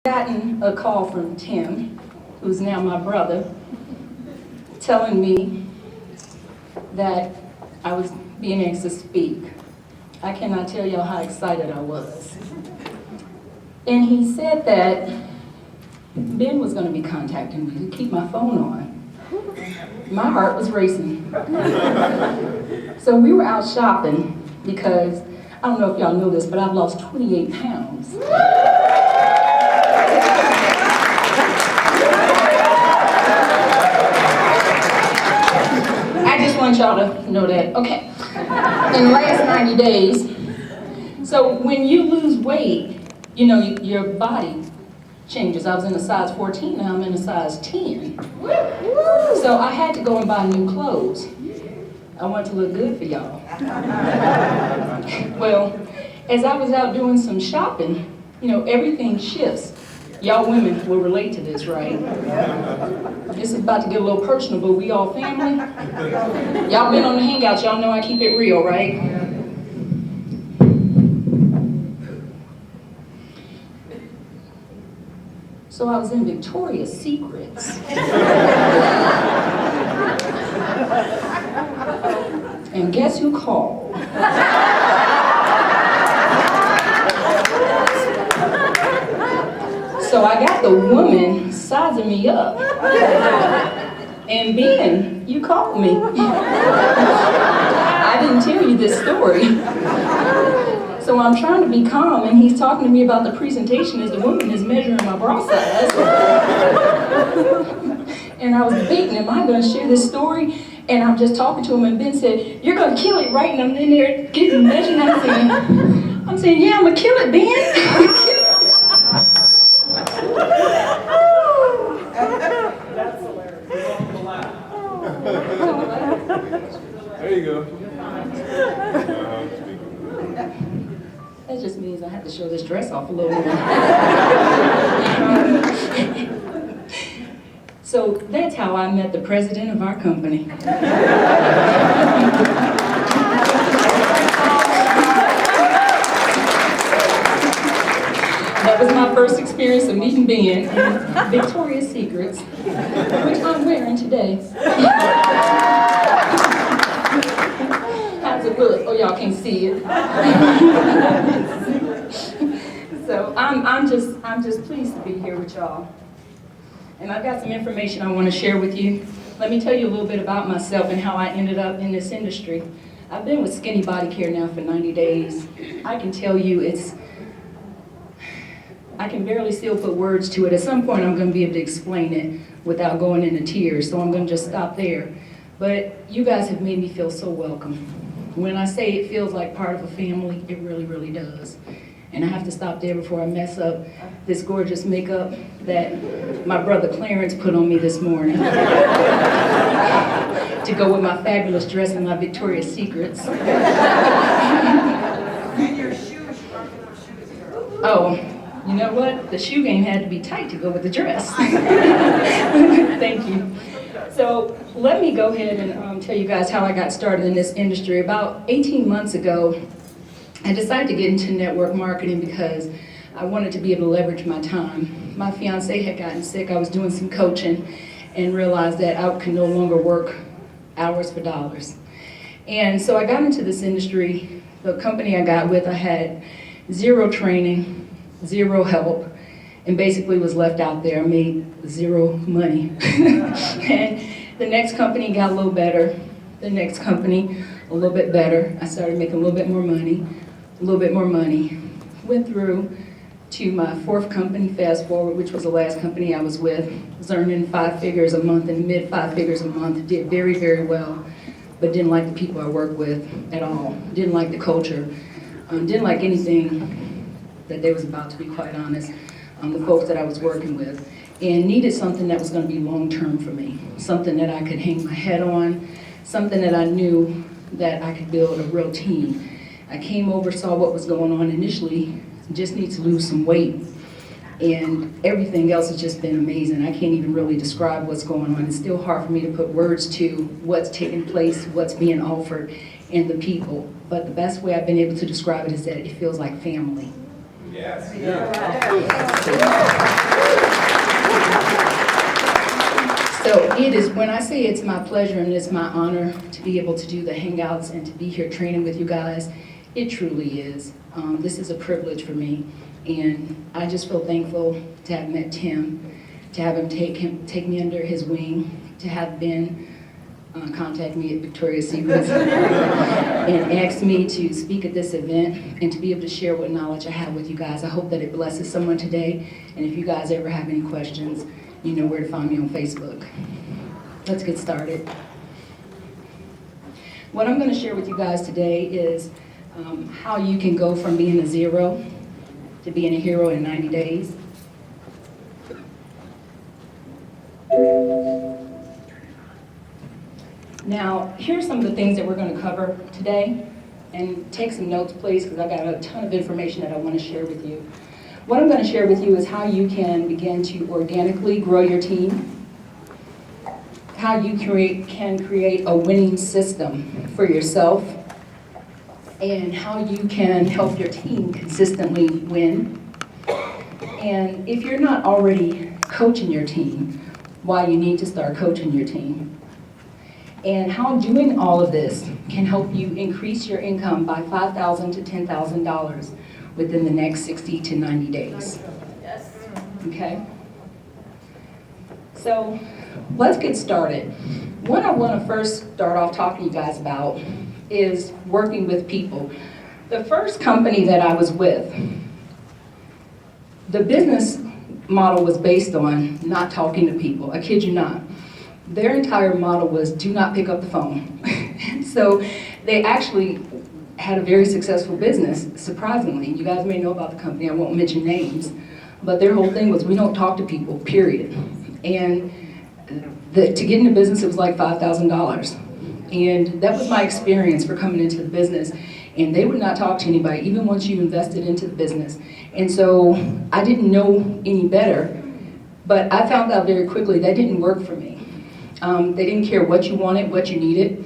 Gotten a call from Tim, who's now my brother, telling me that I was being asked to speak. I cannot tell y'all how excited I was. And he said that Ben was going to be contacting me to keep my phone on. My heart was racing. So we were out shopping because, I don't know if y'all know this, but I've lost 28 pounds. I just want y'all to know that. Okay. In the last 90 days, so when you lose weight, you know, your body changes. I was in a size 14, now I'm in a size 10. So I had to go and buy new clothes. I want to look good for y'all. Well, as I was out doing some shopping, you know, everything shifts. Y'all women will relate to this, right? This is about to get a little personal, but we all family. Y'all been on the hangouts, y'all know I keep it real, right? So I was in Victoria's Secrets. And guess who called? So I got the woman sizing me up. And Ben, you called me. I didn't tell you this story. So I'm trying to be calm, and he's talking to me about the presentation as the woman is measuring my bra size. And I was debating, am I going to share this story? And I'm just talking to him, and Ben said, "You're going to kill it, right?" And I'm in there getting measured, and I'm saying, "Yeah, I'm going to kill it, Ben." That's hilarious. There you go. That just means I have to show this dress off a little more. So that's how I met the president of our company. That was my first experience of meeting Ben in Victoria's Secrets, which I'm wearing today. How's it look? Oh, y'all can't see it. So I'm just pleased to be here with y'all. And I've got some information I want to share with you. Let me tell you a little bit about myself and how I ended up in this industry. I've been with Skinny Body Care now for 90 days. I can tell you I can barely still put words to it. At some point I'm going to be able to explain it without going into tears, so I'm going to just stop there. But you guys have made me feel so welcome. When I say it feels like part of a family, it really, really does. And I have to stop there before I mess up this gorgeous makeup that my brother Clarence put on me this morning to go with my fabulous dress and my Victoria's Secrets. And your shoes, you brought those shoes, girl. Oh, you know what? The shoe game had to be tight to go with the dress. Thank you. So let me go ahead and tell you guys how I got started in this industry. About 18 months ago, I decided to get into network marketing because I wanted to be able to leverage my time. My fiance had gotten sick. I was doing some coaching and realized that I could no longer work hours for dollars. And so I got into this industry. The company I got with, I had zero training, zero help, and basically was left out there. I made zero money. And the next company got a little better. The next company, a little bit better. I started making a little bit more money, a little bit more money. Went through to my fourth company, fast forward, which was the last company I was with. Was earning 5 figures a month and mid 5 figures a month. Did very, very well, but didn't like the people I worked with at all. Didn't like the culture. Didn't like anything that they was about, to be quite honest. The folks that I was working with, and needed something that was going to be long-term for me, something that I could hang my head on, something that I knew that I could build a real team. I came over, saw what was going on initially, just need to lose some weight, and everything else has just been amazing. I can't even really describe what's going on. It's still hard for me to put words to what's taking place, what's being offered, and the people. But the best way I've been able to describe it is that it feels like family. Yes. Yeah. It is, when I say it's my pleasure and it's my honor to be able to do the hangouts and to be here training with you guys, it truly is. This is a privilege for me, and I just feel thankful to have met Tim, to have him take me under his wing, to have Ben contact me at Victoria's Secret and ask me to speak at this event and to be able to share what knowledge I have with you guys. I hope that it blesses someone today, and if you guys ever have any questions, you know where to find me on Facebook. Let's get started. What I'm going to share with you guys today is how you can go from being a zero to being a hero in 90 days. Now, here's some of the things that we're going to cover today, and take some notes, please, because I've got a ton of information that I want to share with you. What I'm going to share with you is how you can begin to organically grow your team, how you can create a winning system for yourself, and how you can help your team consistently win. And if you're not already coaching your team, why you need to start coaching your team. And how doing all of this can help you increase your income by $5,000 to $10,000 within the next 60 to 90 days. Yes. Okay? So let's get started. What I want to first start off talking to you guys about is working with people. The first company that I was with, the business model was based on not talking to people. I kid you not. Their entire model was do not pick up the phone. So they actually had a very successful business, surprisingly. You guys may know about the company, I won't mention names, but their whole thing was we don't talk to people, period. And to get into business, it was like $5,000. And that was my experience for coming into the business. And they would not talk to anybody, even once you invested into the business. And so I didn't know any better, but I found out very quickly that didn't work for me. They didn't care what you wanted, what you needed.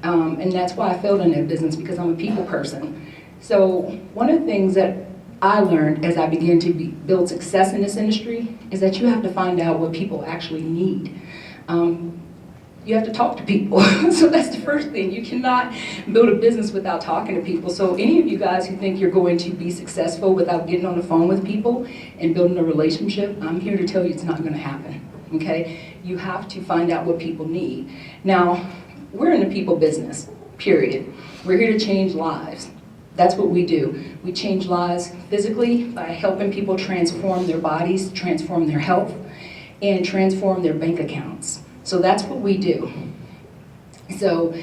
And that's why I failed in that business, because I'm a people person. So one of the things that I learned as I began to build success in this industry is that you have to find out what people actually need. You have to talk to people. So that's the first thing. You cannot build a business without talking to people. So any of you guys who think you're going to be successful without getting on the phone with people and building a relationship, I'm here to tell you it's not going to happen. Okay? You have to find out what people need. Now, we're in the people business, period. We're here to change lives. That's what we do. We change lives physically by helping people transform their bodies, transform their health, and transform their bank accounts. So that's what we do. So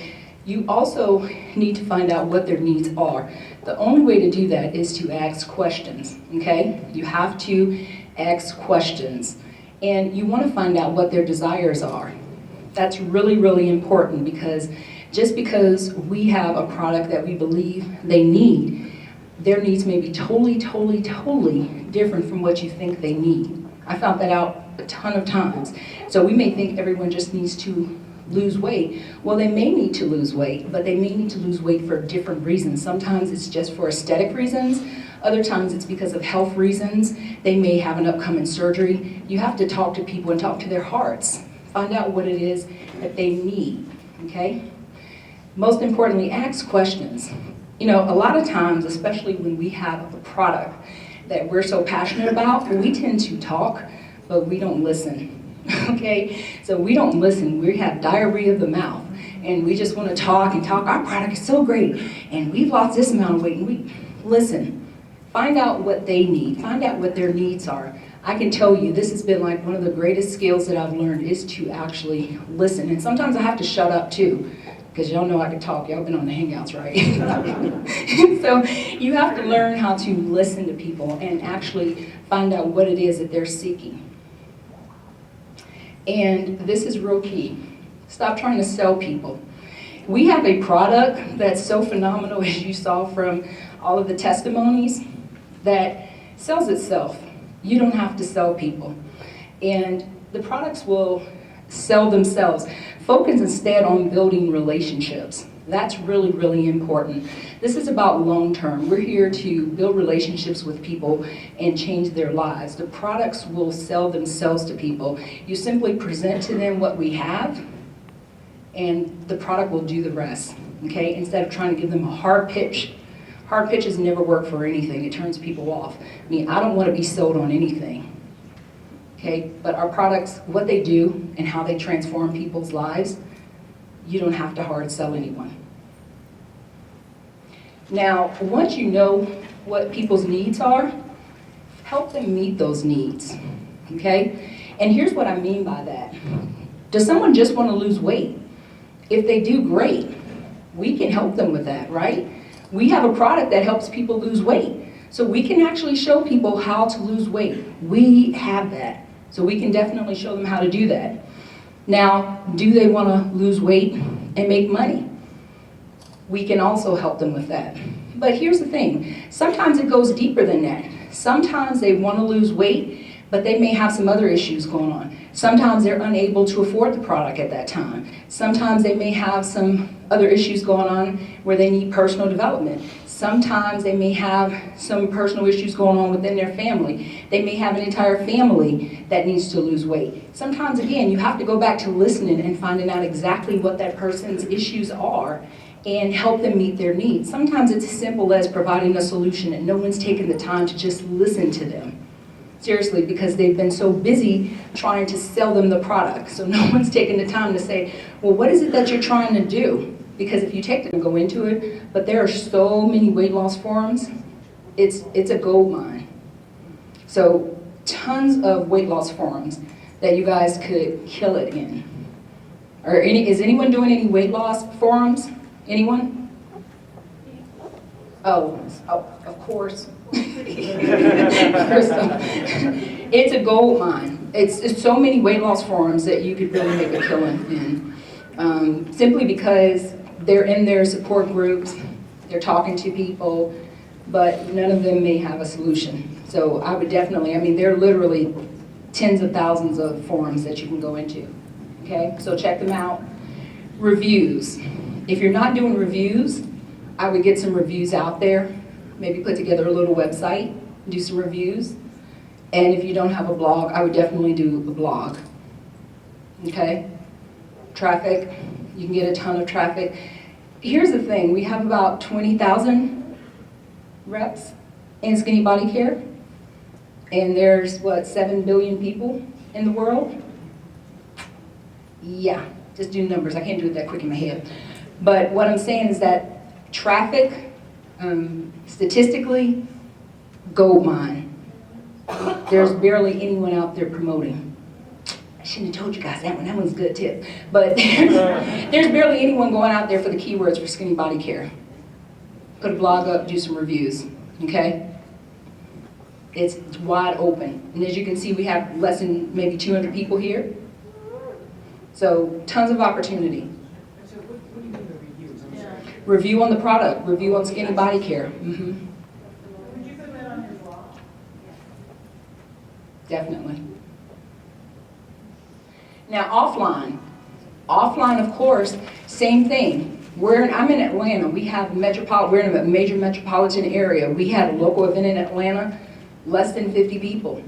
you also need to find out what their needs are. The only way to do that is to ask questions, okay? You have to ask questions. And you want to find out what their desires are. That's really, really important, because just because we have a product that we believe they need, their needs may be totally, totally, totally different from what you think they need. I found that out a ton of times. So we may think everyone just needs to lose weight. Well, they may need to lose weight, but they may need to lose weight for different reasons. Sometimes it's just for aesthetic reasons. Other times it's because of health reasons. They may have an upcoming surgery. You have to talk to people and talk to their hearts. Find out what it is that they need, okay? Most importantly, ask questions. You know, a lot of times, especially when we have a product that we're so passionate about, we tend to talk, but we don't listen. Okay, so we don't listen. We have diarrhea of the mouth, and we just want to talk and talk. Our product is so great, and we've lost this amount of weight. And we listen. Find out what they need. Find out what their needs are. I can tell you, this has been like one of the greatest skills that I've learned, is to actually listen. And sometimes I have to shut up too, because y'all know I can talk. Y'all been on the Hangouts, right? So you have to learn how to listen to people and actually find out what it is that they're seeking. And this is real key. Stop trying to sell people. We have a product that's so phenomenal, as you saw from all of the testimonies, that sells itself. You don't have to sell people. And the products will sell themselves. Focus instead on building relationships. That's really, really important. This is about long-term. We're here to build relationships with people and change their lives. The products will sell themselves to people. You simply present to them what we have, and the product will do the rest, okay? Instead of trying to give them a hard pitch. Hard pitches never work for anything. It turns people off. I mean, I don't want to be sold on anything, okay? But our products, what they do and how they transform people's lives, you don't have to hard sell anyone. Now, once you know what people's needs are, help them meet those needs, okay? And here's what I mean by that. Does someone just want to lose weight? If they do, great. We can help them with that, right? We have a product that helps people lose weight. So we can actually show people how to lose weight. We have that. So we can definitely show them how to do that. Now, do they want to lose weight and make money? We can also help them with that. But here's the thing. Sometimes it goes deeper than that. Sometimes they want to lose weight, but they may have some other issues going on. Sometimes they're unable to afford the product at that time. Sometimes they may have some other issues going on where they need personal development. Sometimes they may have some personal issues going on within their family. They may have an entire family that needs to lose weight. Sometimes, again, you have to go back to listening and finding out exactly what that person's issues are and help them meet their needs. Sometimes it's as simple as providing a solution and no one's taken the time to just listen to them. Seriously, because they've been so busy trying to sell them the product. So no one's taken the time to say, well, what is it that you're trying to do? Because if you take them and go into it, but there are so many weight loss forums, it's a gold mine. So tons of weight loss forums that you guys could kill it in. Is anyone doing any weight loss forums? Anyone? Oh, of course. It's a gold mine. It's so many weight loss forums that you could really make a killing in. Simply because they're in their support groups, they're talking to people, but none of them may have a solution. So I would definitely, I mean, there are literally tens of thousands of forums that you can go into. Okay, so check them out. Reviews. If you're not doing reviews, I would get some reviews out there. Maybe put together a little website, do some reviews. And if you don't have a blog, I would definitely do a blog. Okay? Traffic, you can get a ton of traffic. Here's the thing, we have about 20,000 reps in Skinny Body Care. And there's, what, 7 billion people in the world? Yeah, just do numbers. I can't do it that quick in my head. But what I'm saying is that traffic, statistically, gold mine. There's barely anyone out there promoting. I shouldn't have told you guys that one. That one's a good tip. But there's barely anyone going out there for the keywords for Skinny Body Care. Put a blog up, do some reviews, okay? It's wide open. And as you can see, we have less than maybe 200 people here. So tons of opportunity. So what do you mean the reviews? I'm sorry. Review on the product, review on Skinny Body Care. Mm-hmm. Would you put that on your blog? Definitely. Now offline. Offline, of course, same thing. I'm in Atlanta. We're in a major metropolitan area. We had a local event in Atlanta, less than 50 people.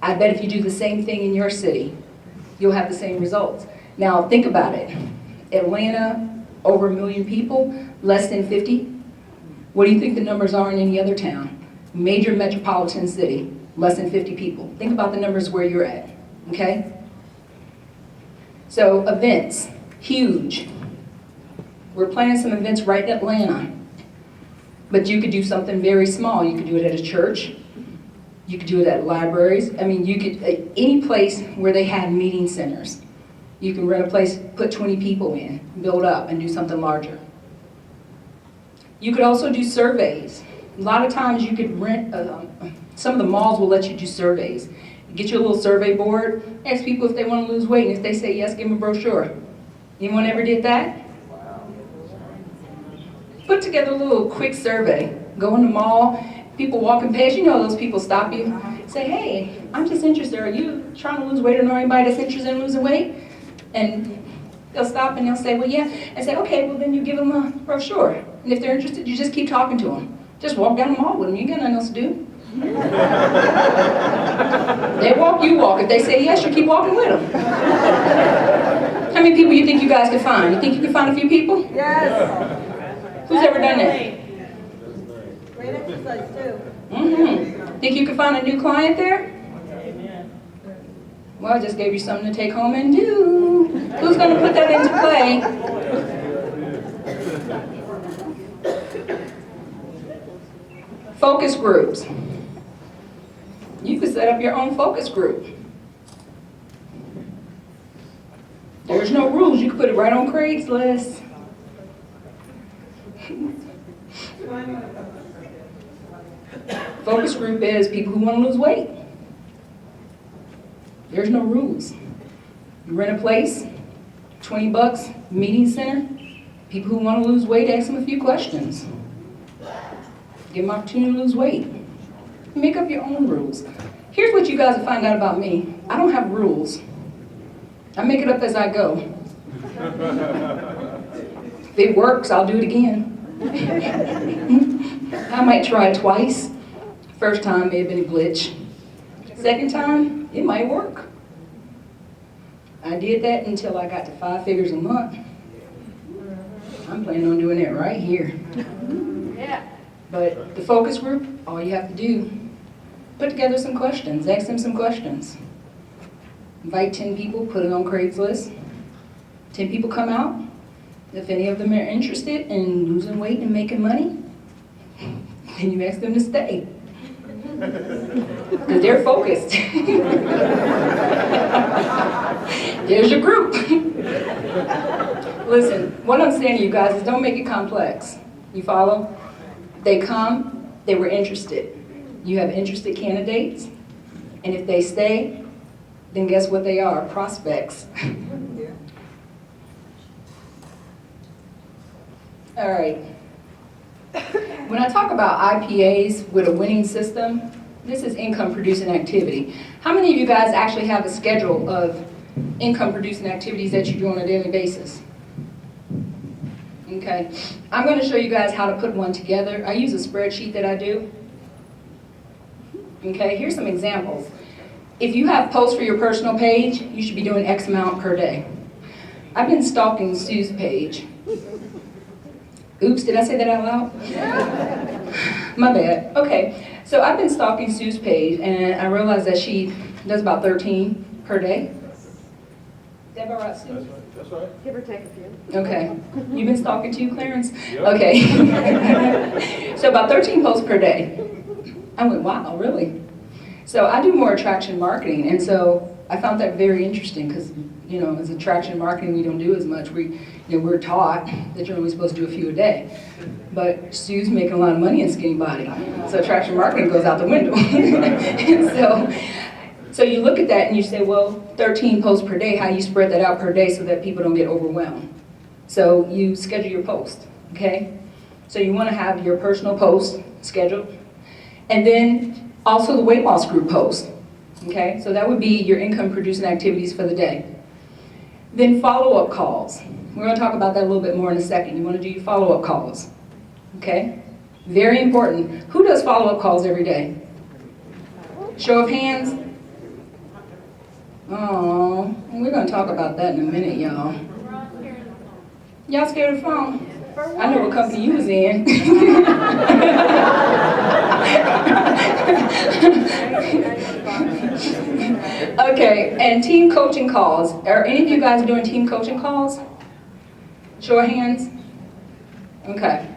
I bet if you do the same thing in your city, you'll have the same results. Now think about it. Atlanta, over 1 million people, less than 50. What do you think the numbers are in any other town? Major metropolitan city, less than 50 people. Think about the numbers where you're at, okay? So events, huge. We're planning some events right in Atlanta. But you could do something very small. You could do it at a church. You could do it at libraries. I mean, you could, any place where they have meeting centers. You can rent a place, put 20 people in, build up, and do something larger. You could also do surveys. A lot of times you could rent, some of the malls will let you do surveys. Get your little survey board, ask people if they want to lose weight, and if they say yes, give them a brochure. Anyone ever did that? Put together a little quick survey. Go in the mall, people walking past, you know those people stop you, say, hey, I'm just interested. Are you trying to lose weight or know anybody that's interested in losing weight? And They'll stop and they'll say, well, yeah, and say, okay, well then you give them a brochure. And if they're interested, you just keep talking to them. Just walk down the mall with them, you ain't got nothing else to do. They walk, you walk. If they say yes, you keep walking with them. How many people you think you guys could find? You think you could find a few people? Yes. Who's ever done that? Great exercise too. Mm-hmm. Think you could find a new client there? Amen. Well, I just gave you something to take home and do. Who's going to put that into play? Focus groups. You could set up your own focus group. There's no rules. You can put it right on Craigslist. Focus group is people who want to lose weight. There's no rules. You rent a place, $20, meeting center. People who want to lose weight, ask them a few questions. Give them opportunity to lose weight. Make up your own rules. Here's what you guys will find out about me. I don't have rules. I make it up as I go. If it works, I'll do it again. I might try twice. First time may have been a glitch. Second time, it might work. I did that until I got to 5 figures a month. I'm planning on doing that right here. Yeah. But the focus group, all you have to do, put together some questions, ask them some questions. Invite 10 people, put it on Craigslist. 10 people come out. If any of them are interested in losing weight and making money, then you ask them to stay. Because they're focused. There's your group. Listen, what I'm saying to you guys is don't make it complex. You follow? They come, they were interested. You have interested candidates, and if they stay, then guess what they are? Prospects. All right. When I talk about IPAs with a winning system, this is income producing activity. How many of you guys actually have a schedule of income producing activities that you do on a daily basis? Okay. I'm going to show you guys how to put one together. I use a spreadsheet that I do. Okay, here's some examples. If you have posts for your personal page, you should be doing X amount per day. I've been stalking Sue's page. Oops, did I say that out loud? My bad. Okay, so I've been stalking Sue's page, and I realized that she does about 13 per day. Is that about right, Sue? That's right. Give or take a few. Okay. You've been stalking too, Clarence? Yep. Okay. So about 13 posts per day. I went, wow, really? So I do more attraction marketing, and so I found that very interesting because, you know, as attraction marketing, we don't do as much. We're taught that you're only supposed to do a few a day. But Sue's making a lot of money in Skinny Body, so attraction marketing goes out the window. So you look at that and you say, well, 13 posts per day, how do you spread that out per day so that people don't get overwhelmed? So you schedule your post, okay? So you want to have your personal post scheduled, and then also the weight loss group post, okay? So that would be your income producing activities for the day. Then follow-up calls. We're going to talk about that a little bit more in a second. You want to do your follow-up calls, okay? Very important. Who does follow-up calls every day? Show of hands. Oh, we're going to talk about that in a minute, y'all. Y'all scared of the phone? I know what company you was in. Okay, and team coaching calls. Are any of you guys doing team coaching calls? Show of hands. Okay.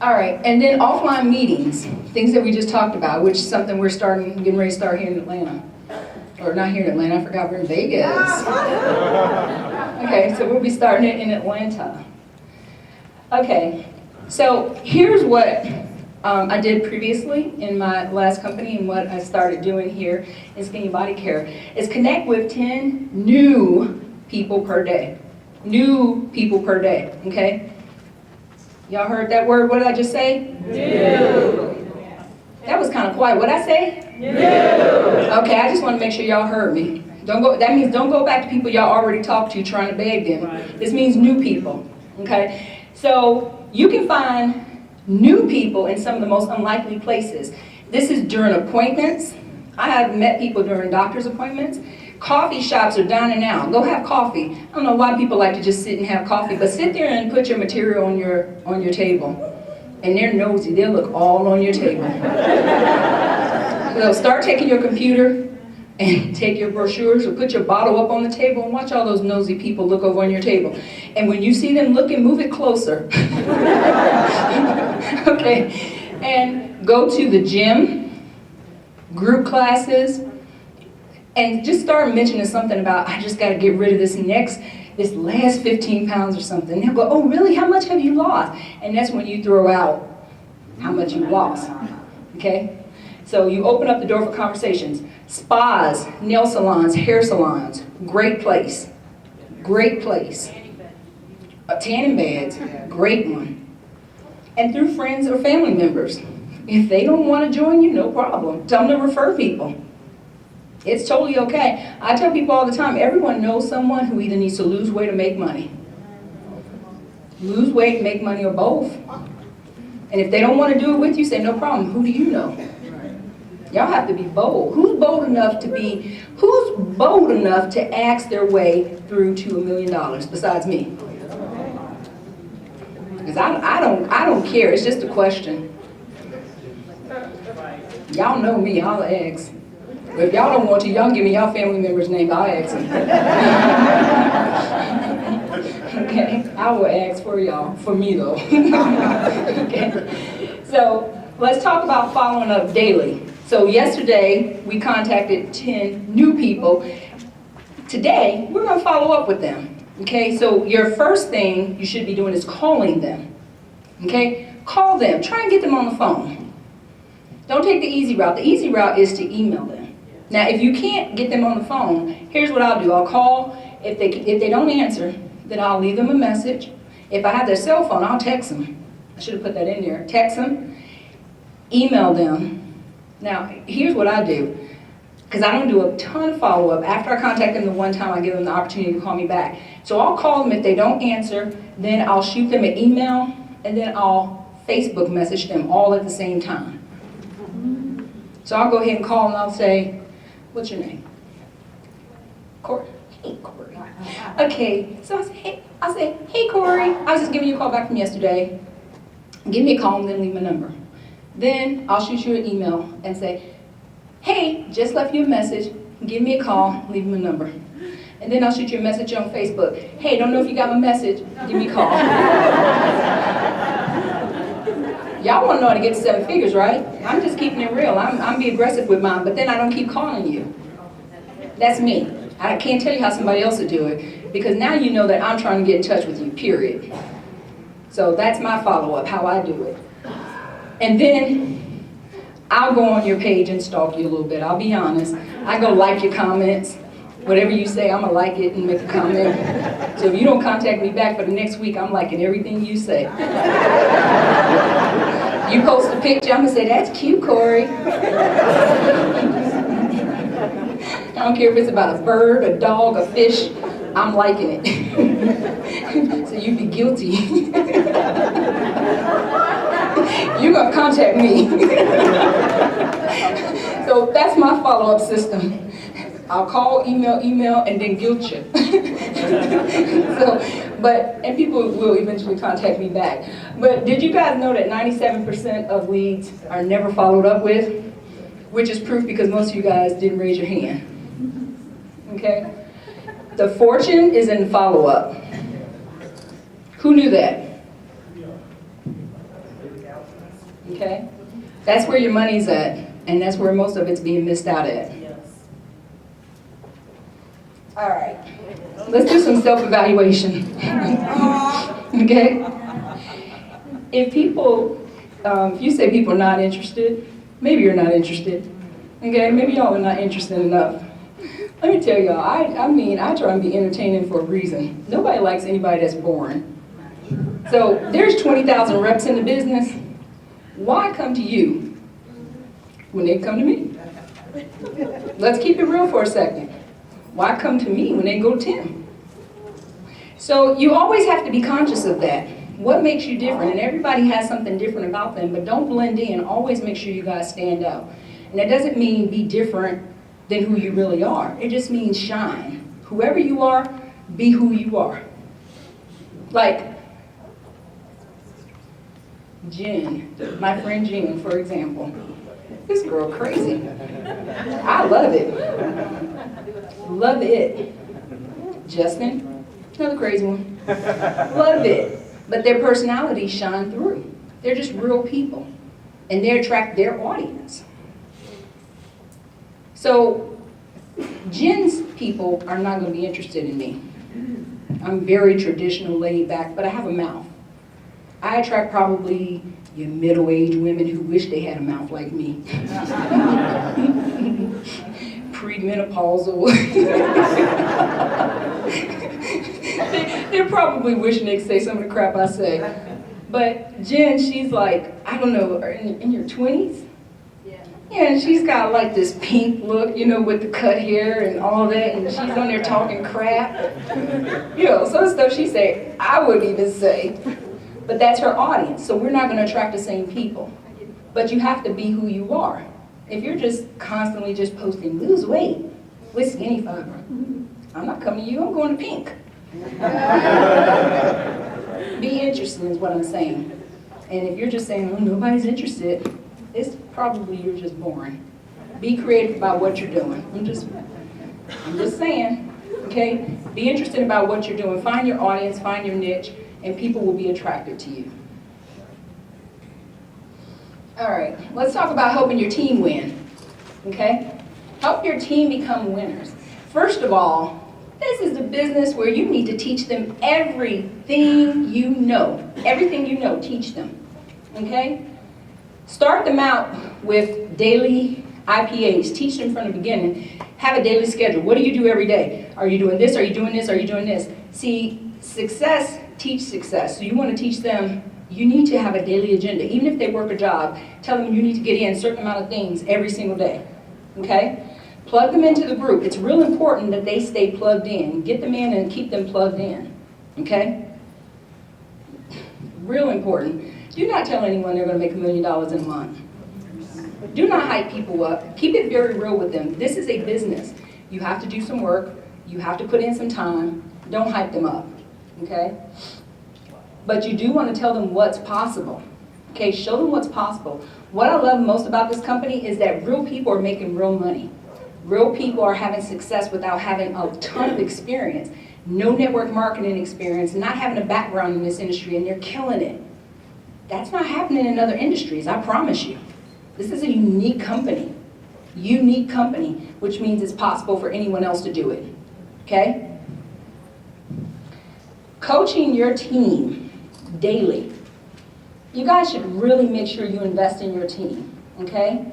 All right, and then offline meetings, things that we just talked about, which is something we're getting ready to start here in Atlanta. Or not here in Atlanta, I forgot we're in Vegas. Okay, so we'll be starting it in Atlanta. Okay, so here's what I did previously in my last company and what I started doing here in Skinny Body Care is connect with 10 new people per day. New people per day, okay? Y'all heard that word? What did I just say? New. That was kind of quiet. What did I say? New. Okay, I just want to make sure y'all heard me. Don't go, that means don't go back to people y'all already talked to trying to beg them. Right. This means new people, okay? So you can find new people in some of the most unlikely places. This is during appointments. I have met people during doctor's appointments. Coffee shops are down and out. Go have coffee. I don't know why people like to just sit and have coffee, but sit there and put your material on your table. And they're nosy. They'll look all on your table. So start taking your computer and take your brochures or put your bottle up on the table and watch all those nosy people look over on your table. And when you see them looking, move it closer. Okay? And go to the gym, group classes, and just start mentioning something about, I just got to get rid of this last 15 pounds or something. They'll go, oh really, how much have you lost? And that's when you throw out how much you lost, okay? So you open up the door for conversations. Spas, nail salons, hair salons, great place, great place. Tanning beds, great one. And through friends or family members. If they don't want to join you, no problem. Tell them to refer people. It's totally okay. I tell people all the time, everyone knows someone who either needs to lose weight or make money. Lose weight, make money, or both. And if they don't want to do it with you, say no problem. Who do you know? Y'all have to be bold. Who's bold enough to ask their way through to $1 million besides me? Because I don't care. It's just a question. Y'all know me. I'll ask. But if y'all don't want to, y'all give me y'all family member's name. I'll ask them. Okay? I will ask for y'all. For me, though. Okay? So let's talk about following up daily. So yesterday, we contacted 10 new people. Today, we're going to follow up with them. Okay? So your first thing you should be doing is calling them. Okay? Call them. Try and get them on the phone. Don't take the easy route. The easy route is to email them. Now, if you can't get them on the phone, here's what I'll do. I'll call. If they don't answer, then I'll leave them a message. If I have their cell phone, I'll text them. I should have put that in there. Text them. Email them. Now, here's what I do. Because I don't do a ton of follow-up. After I contact them the one time, I give them the opportunity to call me back. So I'll call them. If they don't answer, then I'll shoot them an email, and then I'll Facebook message them all at the same time. So I'll go ahead and call and I'll say, what's your name? Corey. Hey, Corey. Okay, so I'll say, hey, Corey. I was just giving you a call back from yesterday. Give me a call and then leave my number. Then I'll shoot you an email and say, hey, just left you a message. Give me a call, leave me a number. And then I'll shoot you a message on Facebook. Hey, don't know if you got my message. Give me a call. Y'all want to know how to get to 7 figures, right? I'm just keeping it real. I'm be aggressive with mine, but then I don't keep calling you. That's me. I can't tell you how somebody else would do it, because now you know that I'm trying to get in touch with you, period. So that's my follow-up, how I do it. And then I'll go on your page and stalk you a little bit. I'll be honest. I go like your comments. Whatever you say, I'm going to like it and make a comment. So if you don't contact me back for the next week, I'm liking everything you say. You post a picture, I'm going to say, that's cute, Corey. I don't care if it's about a bird, a dog, a fish, I'm liking it. So you'd be guilty. You're going to contact me. So that's my follow-up system. I'll call, email, and then guilt you. And people will eventually contact me back. But did you guys know that 97% of leads are never followed up with? Which is proof because most of you guys didn't raise your hand. Okay? The fortune is in follow-up. Who knew that? Okay? That's where your money's at, and that's where most of it's being missed out at. All right, let's do some self-evaluation. Okay? If you say people are not interested, maybe you're not interested. Okay, maybe y'all are not interested enough. Let me tell y'all, I try and be entertaining for a reason. Nobody likes anybody that's boring. So there's 20,000 reps in the business. Why come to you when they come to me? Let's keep it real for a second. Why come to me when they go to Tim? So you always have to be conscious of that. What makes you different? And everybody has something different about them, but don't blend in. Always make sure you guys stand out. And that doesn't mean be different than who you really are. It just means shine. Whoever you are, be who you are. Like Jen, my friend Jen, for example. This girl crazy. I love it. Love it. Justin, another crazy one. Love it. But their personalities shine through. They're just real people. And they attract their audience. So Jen's people are not going to be interested in me. I'm very traditional, laid back, but I have a mouth. I attract probably your middle-aged women who wish they had a mouth like me. Premenopausal. They're probably wishing they could say some of the crap I say. But Jen, she's like, I don't know, in your 20s? Yeah, and she's got like this pink look, you know, with the cut hair and all that, and she's on there talking crap. You know, some of the stuff she say, I wouldn't even say. But that's her audience, so we're not going to attract the same people. But you have to be who you are. If you're just constantly just posting, lose weight with skinny fiber, I'm not coming to you, I'm going to pink. Be interested is what I'm saying. And if you're just saying, oh, nobody's interested, it's probably you're just boring. Be creative about what you're doing. I'm just saying, okay? Be interested about what you're doing. Find your audience, find your niche, and people will be attracted to you. All right, let's talk about helping your team win, okay? Help your team become winners. First of all, this is a business where you need to teach them everything you know. Everything you know, teach them, okay? Start them out with daily IPAs. Teach them from the beginning. Have a daily schedule. What do you do every day? Are you doing this? Are you doing this? Are you doing this? See, success teach success. So you want to teach them, you need to have a daily agenda. Even if they work a job, tell them you need to get in a certain amount of things every single day, okay? Plug them into the group. It's real important that they stay plugged in. Get them in and keep them plugged in, okay? Real important. Do not tell anyone they're going to make $1 million in a month. Do not hype people up. Keep it very real with them. This is a business. You have to do some work. You have to put in some time. Don't hype them up. Okay? But you do want to tell them what's possible. Okay, show them what's possible. What I love most about this company is that real people are making real money. Real people are having success without having a ton of experience. No network marketing experience, not having a background in this industry, and they're killing it. That's not happening in other industries, I promise you. This is a unique company. Unique company, which means it's possible for anyone else to do it. Okay? Coaching your team daily. You guys should really make sure you invest in your team, okay?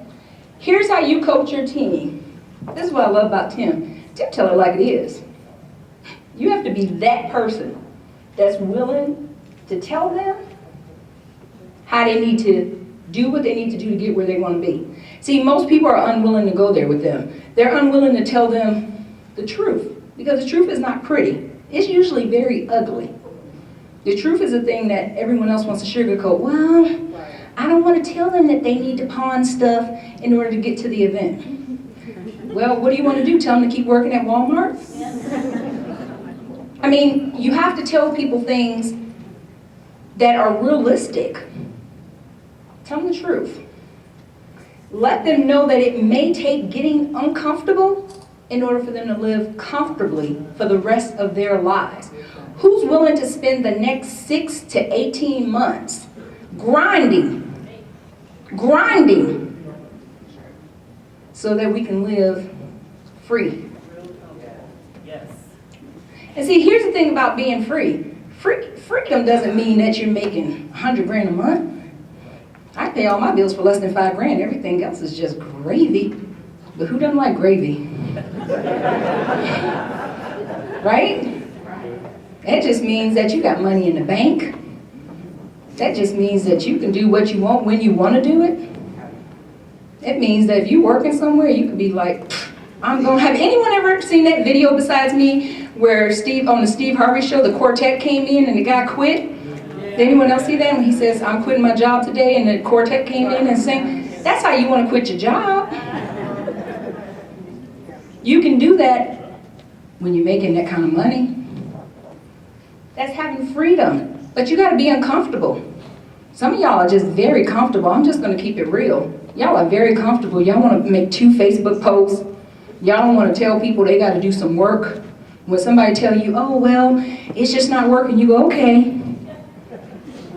Here's how you coach your team. This is what I love about Tim. Tim tell it like it is. You have to be that person that's willing to tell them how they need to do what they need to do to get where they want to be. See, most people are unwilling to go there with them. They're unwilling to tell them the truth, because the truth is not pretty. It's usually very ugly. The truth is a thing that everyone else wants to sugarcoat. Well, I don't want to tell them that they need to pawn stuff in order to get to the event. Well, what do you want to do? Tell them to keep working at Walmart? I mean, you have to tell people things that are realistic. Tell them the truth. Let them know that it may take getting uncomfortable in order for them to live comfortably for the rest of their lives. Who's willing to spend the next 6 to 18 months grinding, so that we can live free? Yes. And see, here's the thing about being free. Freedom doesn't mean that you're making 100 grand a month. I pay all my bills for less than 5 grand. Everything else is just gravy. But who doesn't like gravy? Right? That just means that you got money in the bank. That just means that you can do what you want when you want to do it. It means that if you're working somewhere, you could be like, Have anyone ever seen that video besides me where on the Steve Harvey show, the quartet came in and the guy quit? Did anyone else see that? When he says, I'm quitting my job today, and the quartet came in and sang, that's how you want to quit your job. You can do that when you're making that kind of money. That's having freedom. But you got to be uncomfortable. Some of y'all are just very comfortable. I'm just going to keep it real. Y'all are very comfortable. Y'all want to make 2 Facebook posts. Y'all don't want to tell people they got to do some work. When somebody tell you, oh, well, it's just not working, you go, okay.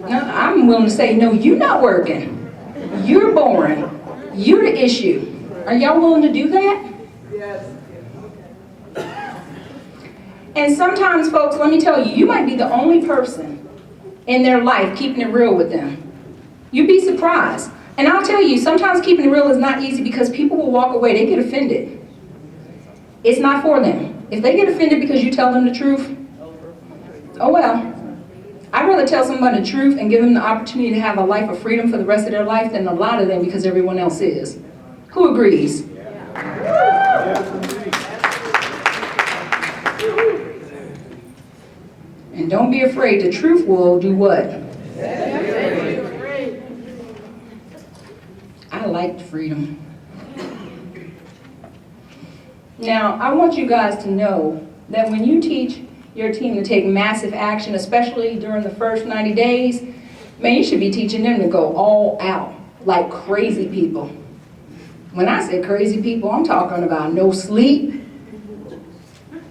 No, I'm willing to say, no, you're not working. You're boring. You're the issue. Are y'all willing to do that? Yes. And sometimes, folks, let me tell you, you might be the only person in their life keeping it real with them. You'd be surprised. And I'll tell you, sometimes keeping it real is not easy because people will walk away. They get offended. It's not for them. If they get offended because you tell them the truth, oh well. I'd rather tell somebody the truth and give them the opportunity to have a life of freedom for the rest of their life than a lot of them because everyone else is. Who agrees? And don't be afraid, the truth will do what? I liked freedom. Now, I want you guys to know that when you teach your team to take massive action, especially during the first 90 days, man, you should be teaching them to go all out, like crazy people. When I say crazy people, I'm talking about no sleep,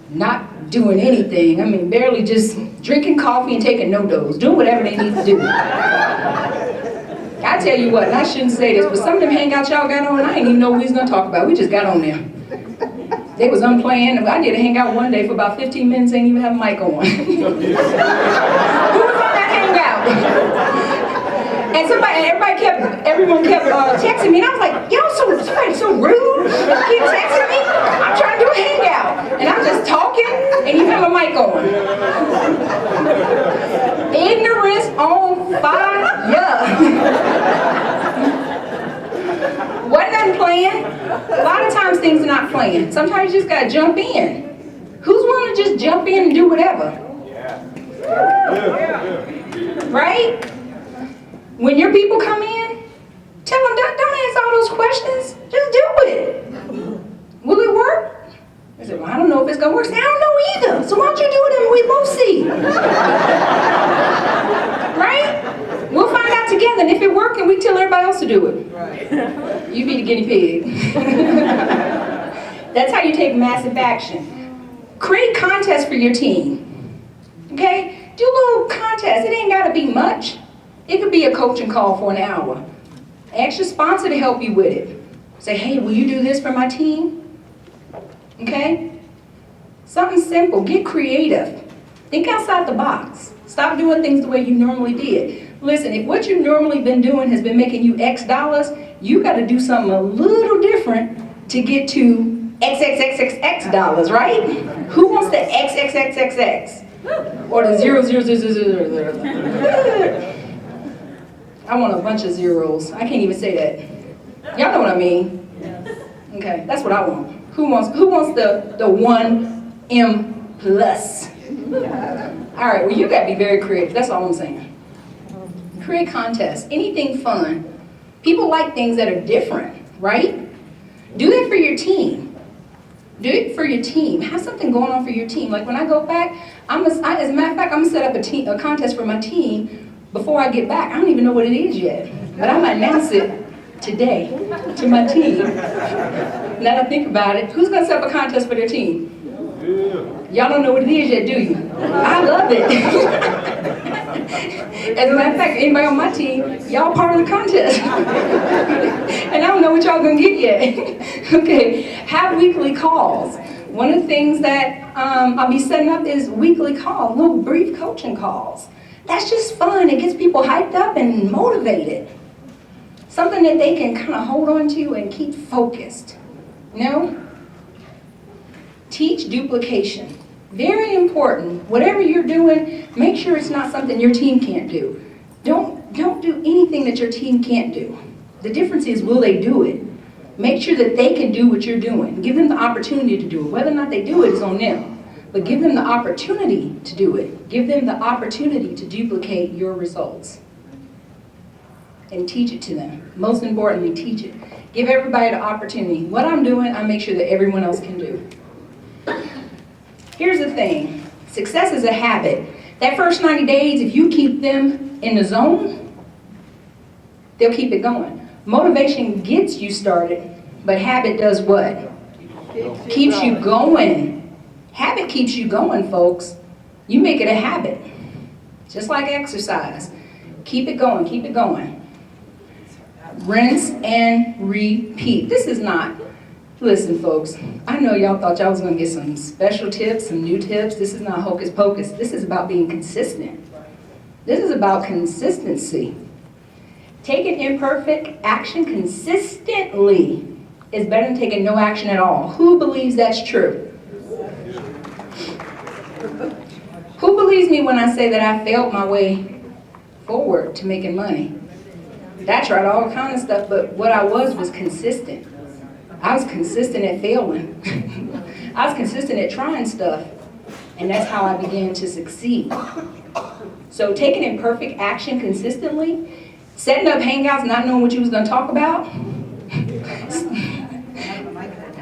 not doing anything. I mean, barely just drinking coffee and taking no-dos, doing whatever they need to do. I tell you what, and I shouldn't say this, but some of them hangouts y'all got on, I didn't even know what we was gonna talk about. We just got on there. They was unplanned. I did a hangout one day for about 15 minutes, ain't even have a mic on. Who was on that hangout? And everyone kept texting me, and I was like, y'all so rude. Keep texting me. I'm trying to do a hangout, and I'm just talking, and you have a mic on. Ignorance on fire. Wasn't unplanned. A lot of times things are not planned. Sometimes you just gotta jump in. Who's willing to just jump in and do whatever? Right? When your people come in, tell them, don't ask all those questions. Just do it. Will it work? I said, well, I don't know if it's gonna work. I say, I don't know either. So why don't you do it and we both see? Right? We'll find out together, and if it works, then we tell everybody else to do it. Right. You be the guinea pig. That's how you take massive action. Create contests for your team. Okay? Do a little contest. It ain't gotta be much. It could be a coaching call for an hour. Ask your sponsor to help you with it. Say, hey, will you do this for my team? Okay? Something simple. Get creative. Think outside the box. Stop doing things the way you normally did. Listen, if what you've normally been doing has been making you X dollars, you got to do something a little different to get to XXXXX dollars, right? Who wants the XXXXX? Or the 0000000? I want a bunch of zeros. I can't even say that. Y'all know what I mean? Okay, that's what I want. Who wants the 1M plus? All right, well, you got to be very creative. That's all I'm saying. Create contests, anything fun. People like things that are different, right? Do that for your team. Do it for your team. Have something going on for your team. Like when I go back, as a matter of fact, I'm gonna set up a contest for my team before I get back. I don't even know what it is yet, but I'm gonna announce it today to my team. Now that I think about it, who's gonna set up a contest for their team? Y'all don't know what it is yet, do you? I love it. As a matter of fact, anybody on my team, y'all part of the contest. And I don't know what y'all gonna get yet. Okay, have weekly calls. One of the things that I'll be setting up is weekly calls, little brief coaching calls. That's just fun. It gets people hyped up and motivated. Something that they can kind of hold on to and keep focused. You know? Teach duplication. Very important. Whatever you're doing, make sure it's not something your team can't do. Don't do anything that your team can't do. The difference is, will they do it? Make sure that they can do what you're doing. Give them the opportunity to do it. Whether or not they do it is on them. But give them the opportunity to do it. Give them the opportunity to duplicate your results. And teach it to them. Most importantly, teach it. Give everybody the opportunity. What I'm doing, I make sure that everyone else can do. Here's the thing. Success is a habit. That first 90 days, if you keep them in the zone, they'll keep it going. Motivation gets you started, but habit does what? Keeps you going. Habit keeps you going, folks. You make it a habit. Just like exercise. Keep it going, keep it going. Rinse and repeat. This is not, listen folks, I know y'all thought y'all was gonna get some special tips, some new tips. This is not hocus pocus. This is about being consistent. This is about consistency. Taking imperfect action consistently is better than taking no action at all. Who believes that's true? Who believes me when I say that I failed my way forward to making money? I tried all kind of stuff, but what I was consistent. I was consistent at failing. I was consistent at trying stuff, and that's how I began to succeed. So taking imperfect action consistently, setting up hangouts, not knowing what you was going to talk about,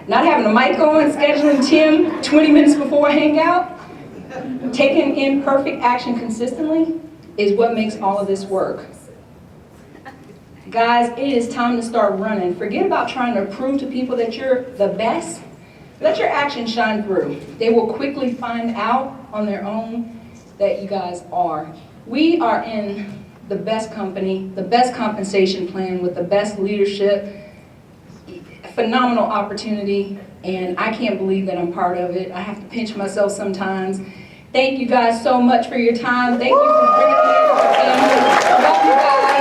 not having a mic on, scheduling Tim 20 minutes before a hangout, taking imperfect action consistently is what makes all of this work. Guys, it is time to start running. Forget about trying to prove to people that you're the best. Let your actions shine through. They will quickly find out on their own that you guys are. We are in the best company, the best compensation plan with the best leadership, phenomenal opportunity, and I can't believe that I'm part of it. I have to pinch myself sometimes. Thank you guys so much for your time. Thank you for bringing me. Love you guys.